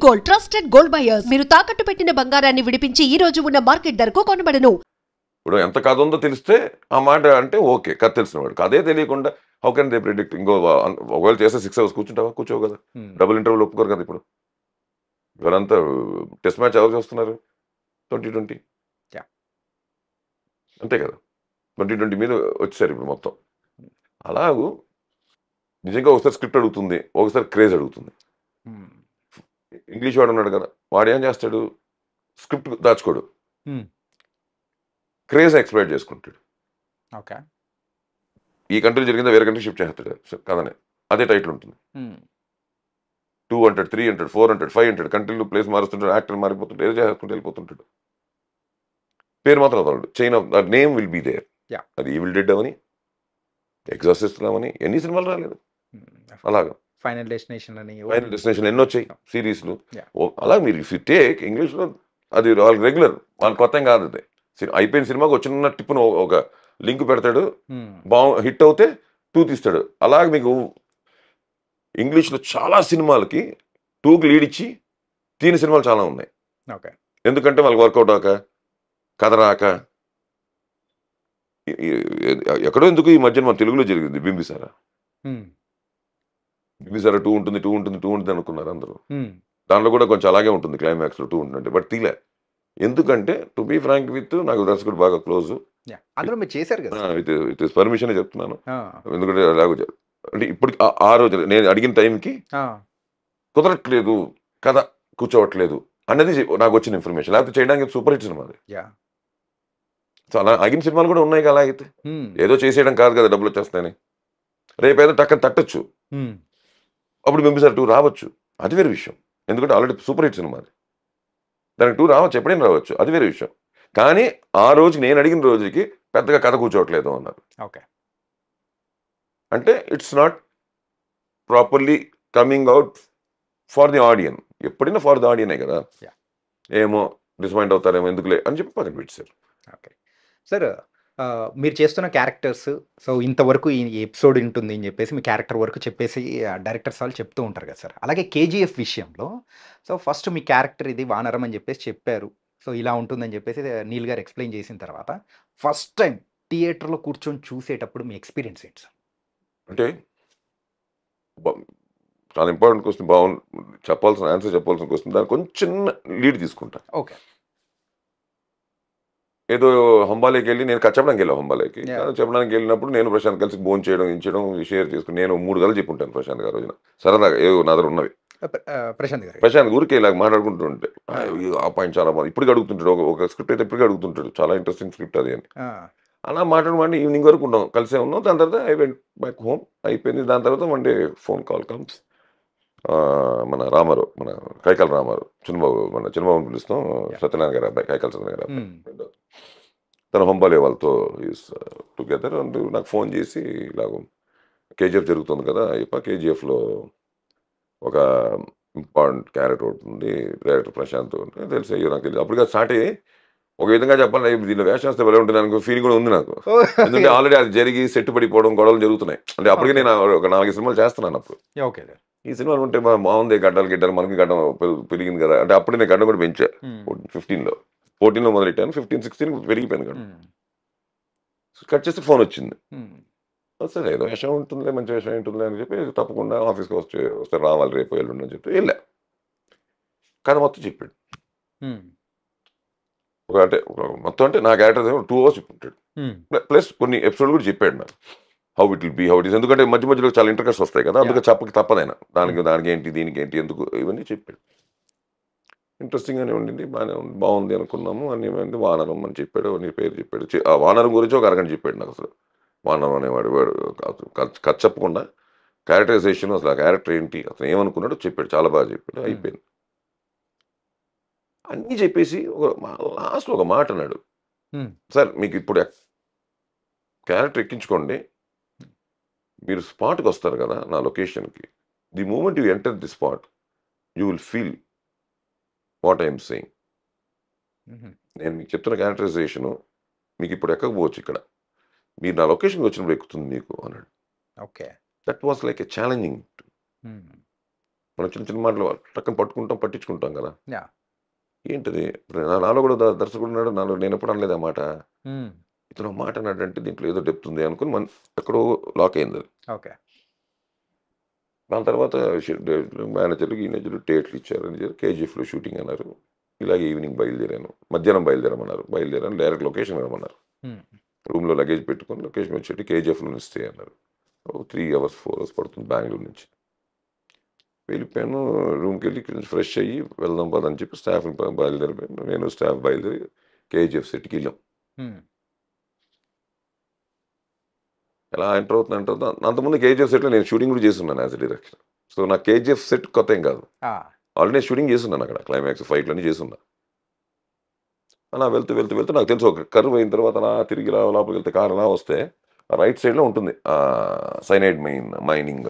Gold trusted gold buyers. మీరు తాకట్టు పెట్టిన బంగారాన్ని విడిపించి ఈ రోజు ఉన్న మార్కెట్ ధరకు కొనబడను. ఇప్పుడు ఎంత కథ ఉందో తెలిస్తే ఆ మాట అంటే ఓకే, కథ తెలిసిన వాడు. అదే తెలియకుండా హౌ కెన్ దే ప్రిడిక్ట్? ఒకవేళ చేస్తే 6 hours కూర్చుంటావా? కూర్చోవు కదా. డబుల్ ఇంటర్వ్యూలు ఒప్పుకోరు కదా. ఇప్పుడు ఇవాళంతా టెస్ట్ మ్యాచ్ ఎవరు చూస్తున్నారు? 2020 అంతే కదా. 2020 మీద వచ్చేసారు ఇప్పుడు మొత్తం. అలాగూ నిజంగా ఒకసారి స్క్రిప్ట్ అడుగుతుంది, ఒకసారి క్రేజ్ అడుగుతుంది. ఇంగ్లీష్ వాడు ఉన్నాడు కదా, వాడు ఏం చేస్తాడు? స్క్రిప్ట్ దాచుకోడు, క్రేజ్ ఎక్స్ప్లైట్ చేసుకుంటాడు. ఓకే, ఈ కంట్రీ జరిగిందా వేరే కంట్రీ షిఫ్ట్ చేస్తాడు కదనే, అదే టైటిల్ ఉంటుంది. 200, 300, 400, 500 కంట్రీలు ప్లేస్ మారుస్తుంటాడు, యాక్టర్ మారిపోతుంటాడు, ఏదో చేసుకుంటూ వెళ్ళిపోతుంటాడు. పేరు మాత్రం వదలడు. Chain of that name will be there. అది ఈవిల్ డెడ్ అవని, ఎగ్జాసిస్ట్ అవని ఎన్ని సినిమాలు రాలేదు. అలాగా ఫైనల్ డెస్టినేషన్ అని ఎన్ని వచ్చాయి సిరీస్లు. అలా మీరు ఇఫ్ యూ టేక్ ఇంగ్లీష్లో అది వాళ్ళు రెగ్యులర్, వాళ్ళు కొత్త ఏం కాదు. అది అయిపోయిన సినిమాకి వచ్చిన టిప్పును ఒక లింక్ పెడతాడు, హిట్ అవుతే 2 తీస్తాడు. అలాగే మీకు ఇంగ్లీష్లో చాలా సినిమాలకి 2కి లీడ్ ఇచ్చి తీని సినిమాలు చాలా ఉన్నాయి. ఓకే, ఎందుకంటే వాళ్ళకి వర్కౌట్ అవ్వక, కథ రాక. ఎక్కడో ఎందుకు ఈ మధ్యన మన తెలుగులో జరిగింది బింబిసారా. బింబిసారా 2 ఉంటుంది అనుకున్నారు అందరూ. దాంట్లో కూడా కొంచెం అలాగే ఉంటుంది, క్లైమాక్స్లో 2 ఉంటుంది, బట్ తీలే. ఎందుకంటే టు బీ ఫ్రాంక్ విత్, నాకు దర్శకుడు బాగా క్లోజ్. అందులో మీరు చేశారు కదా, విత్ పర్మిషన్ చెప్తున్నాను. ఎందుకంటే అలాగే అంటే ఇప్పుడు ఆ రోజు నేను అడిగిన టైంకి కుదరట్లేదు, కథ కూర్చోవట్లేదు అన్నది నాకు వచ్చిన ఇన్ఫర్మేషన్. లేకపోతే చేయడానికి సూపర్ హిట్ సినిమా అది. సో అలా ఆగిన సినిమాలు కూడా ఉన్నాయి కదా. అయితే ఏదో చేసేయడం కాదు కదా, డబ్బులు వచ్చేస్తాయని. రేపేదో టక్కన తట్టచ్చు, అప్పుడు బింబిసారా 2 రావచ్చు, అది వేరే విషయం. ఎందుకంటే ఆల్రెడీ సూపర్ హిట్ సినిమా అది, దానికి 2 రావచ్చు, ఎప్పుడైనా రావచ్చు, అది వేరే విషయం. కానీ ఆ రోజు నేను అడిగిన రోజుకి పెద్దగా కథ కూర్చోవట్లేదు అన్నారు. ఓకే, అంటే it's not properly coming out for the audience. ఎప్పుడైనా ఫార్ ది ఆడియనే కదా. ఏమో డిసప్పాయింట్ అవుతారేమో ఎందుకులే అని చెప్పి పక్కన పెట్టారు. ఓకే సార్, మీరు చేస్తున్న క్యారెక్టర్స్, సో ఇంతవరకు ఈ ఎపిసోడ్ ఉంటుంది అని చెప్పేసి మీ క్యారెక్టర్ వరకు చెప్పేసి డైరెక్టర్స్ వాళ్ళు చెప్తూ ఉంటారు కదా సార్. అలాగే కేజీఎఫ్ విషయంలో సో ఫస్ట్ మీ క్యారెక్టర్ ఇది వానరం అని చెప్పేసి చెప్పారు, సో ఇలా ఉంటుందని చెప్పేసి నీల్ గారు ఎక్స్ప్లెయిన్ చేసిన తర్వాత ఫస్ట్ టైం థియేటర్లో కూర్చొని చూసేటప్పుడు మీ ఎక్స్పీరియన్స్ ఏంటి సార్? అంటే చాలా ఇంపార్టెంట్ క్వశ్చన్, బాగుంది. ఆన్సర్ చెప్పాల్సిన క్వశ్చన్, దానికి కొంచెం లీడ్ తీసుకుంటా. ఓకే, ఏదో హంబాలేకి వెళ్ళి, నేను చెప్పడానికి వెళ్ళాను హంబాలేకి. చెప్పడానికి వెళ్ళినప్పుడు నేను ప్రశాంత్ కలిసి భోజనం చేయడం షేర్ చేసుకుని, నేను 3 గంటలు చెప్పుంటాను ప్రశాంత్ గారు రోజున. సరదాగా ఏదో నా దగ్గర ఉన్నవి ప్రశాంత్ ఊరికి ఇలాగ మాట్లాడుకుంటూ ఉంటే ఆ పాయింట్ చాలా బాగుంది, ఇప్పటికి అడుగుతుంటాడు. ఒక స్క్రిప్ట్ అయితే ఇప్పటికీ అడుగుతుంటాడు, చాలా ఇంట్రెస్టింగ్ స్క్రిప్ట్ అది అని. అలా మాట్లాడమంటే ఈవినింగ్ వరకు ఉన్నాం, కలిసే ఉన్నాం. దాని తర్వాత ఐ వెంట్ బ్యాక్ హోమ్, అయిపోయింది. దాని తర్వాత one day phone call comes. మన రామారావు, మన కైకాల రామారావు, చిన్నబాబుని పిలుస్తాం, సత్యనారాయణ గారు అబ్బాయి, కైకాల సత్యనారాయణ గారు అబ్బాయి. తన హంబాలే వాళ్ళతో ఈస్ టుగెదర్. అండ్ నాకు ఫోన్ చేసి ఇలాగ కేజీఎఫ్ జరుగుతుంది కదా, కేజీఎఫ్లో ఒక ఇంపార్టెంట్ క్యారెక్టర్ ఉంటుంది, డైరెక్టర్ ప్రశాంత్ ఉంటుంది తెలుసు. అయ్యో నాకు తెలియదు. అప్పటిగా స్టార్ట్ అయ్యి ఒక విధంగా చెప్పాలి, దీనిలో వేషం వస్తే ఎలా ఉంటుంది అనుకో ఫీలింగ్ కూడా ఉంది నాకు. ఎందుకంటే ఆల్రెడీ అది జరిగి సెట్ పడిపోవడం, గొడవలు జరుగుతున్నాయి. అంటే అప్పటికే నేను ఒక 4 సినిమాలు చేస్తున్నాను అప్పుడు. ఓకే, ఈ సినిమాలు ఉంటే బాగుంది, గడ్డలు మనకి గడ్డం పెరిగింది కదా. అంటే అప్పుడు నేను గడ్డం కూడా పెంచా. 14లో మొదలెట్టాను, 15, 16 పెరిగిపోయాను గడ్డం. కట్ చేస్తే ఫోన్ వచ్చింది. సరే ఏదో విషయం ఉంటుందిలే, మంచి విషయం ఉంటుందిలే అని చెప్పి తప్పకుండా ఆఫీస్కి వస్తే రావాలి రేపు ఎల్లుండి అని చెప్పి వెళ్ళా. కథ మొత్తం చెప్పాడు. అంటే మొత్తం అంటే నా క్యారెక్టర్ 2 hours చెప్పుంటాడు. ప్లస్ కొన్ని ఎపిసోడ్ కూడా చెప్పాడు నాకు, how it will be, how it is. ఎందుకంటే మధ్య మధ్యలో చాలా ఇంటర్కట్స్ వస్తాయి కదా, అందుకే చెప్పక తప్పదైనా. దానికి ఏంటి, దీనికి ఏంటి, ఎందుకు, ఇవన్నీ చెప్పాడు. ఇంట్రెస్టింగ్గానే ఉండింది, బాగుంది అనుకున్నాము. అన్ని వానరం అని చెప్పాడు, నీ పేరు చెప్పాడు. ఆ వానరం గురించి ఒక అరగంట చెప్పాడు నాకు. అసలు వానరం అనేవాడు కథ చెప్పకుండా క్యారెక్టరైజేషన్, అసలు ఆ క్యారెక్టర్ ఏంటి, అతను ఏమనుకున్నాడో చెప్పాడు, చాలా బాగా చెప్పాడు. అయిపోయింది. అన్నీ చెప్పేసి లాస్ట్లో ఒక మాట అన్నాడు, సార్ మీకు ఇప్పుడు క్యారెక్టర్ ఎక్కించుకోండి, మీరు స్పాట్కి వస్తారు కదా నా లొకేషన్కి, the moment you enter the spot you will feel what I'm saying. నేను మీకు చెప్తున్న క్యారెక్టరైజేషను మీకు ఇప్పుడు ఎక్కకపోవచ్చు, ఇక్కడ మీరు నా లొకేషన్కి వచ్చినప్పుడు ఎక్కుతుంది మీకు అన్నాడు. Okay, that was like a challenging. మనం చిన్న చిన్న మాటలు టక్కన పట్టించుకుంటాం కదా. Yeah. ఏంటిది ఇప్పుడు నాలో కూడా దర్శకుడు ఉన్నాడు, నేను ఎప్పుడు అనలేదు ఆ మాట. ఇతను మాట అన్నాడంటే దీంట్లో ఏదో డెప్త్ ఉంది అనుకుని ఎక్కడో లాక్ అయింది అది. ఓకే. దాని తర్వాత మేనేజర్లు ఈనేజర్లు డేట్లు ఇచ్చారు, కేజీఎఫ్లో షూటింగ్ అన్నారు. ఇలాగే ఈవినింగ్ బయలుదేరాను, మధ్యాహ్నం బయలుదేరాను డైరెక్ట్ లొకేషన్ రమ్మన్నారు. రూమ్లో లగేజ్ పెట్టుకొని లొకేషన్ వచ్చేటి కేజీఎఫ్లో స్టే అన్నారు. 3 hours 4 hours పడుతుంది బెంగళూరు నుంచి. వెళ్ళిపోయాను, రూమ్కి వెళ్ళి ఫ్రెష్ అయ్యి వెళ్దాం పదని చెప్పి స్టాఫ్ బయలుదేరిపోయాను. నేను స్టాఫ్ బయలుదేరి కేజీఎఫ్ సెట్కి వెళ్ళాం. ఎలా ఎంటర్ అవుతుంది అంతకుముందు కేజీఎఫ్ సెట్లో నేను షూటింగ్ కూడా చేస్తున్నాను యాజ్ ఎ డైరెక్టర్. సో నాకు కేజీఎఫ్ సెట్ కొత్త ఏం కాదు, ఆల్రెడీ షూటింగ్ చేస్తున్నాను అక్కడ, క్లైమాక్స్ ఫైట్లన్నీ చేస్తున్నా. అలా వెళ్తూ నాకు తెలుసు ఒక కర్వ్ అయిన తర్వాత అలా తిరిగి లోపలికి వెళ్తే కారు అలా వస్తే రైట్ సైడ్లో ఉంటుంది సైనైడ్ మైనింగ్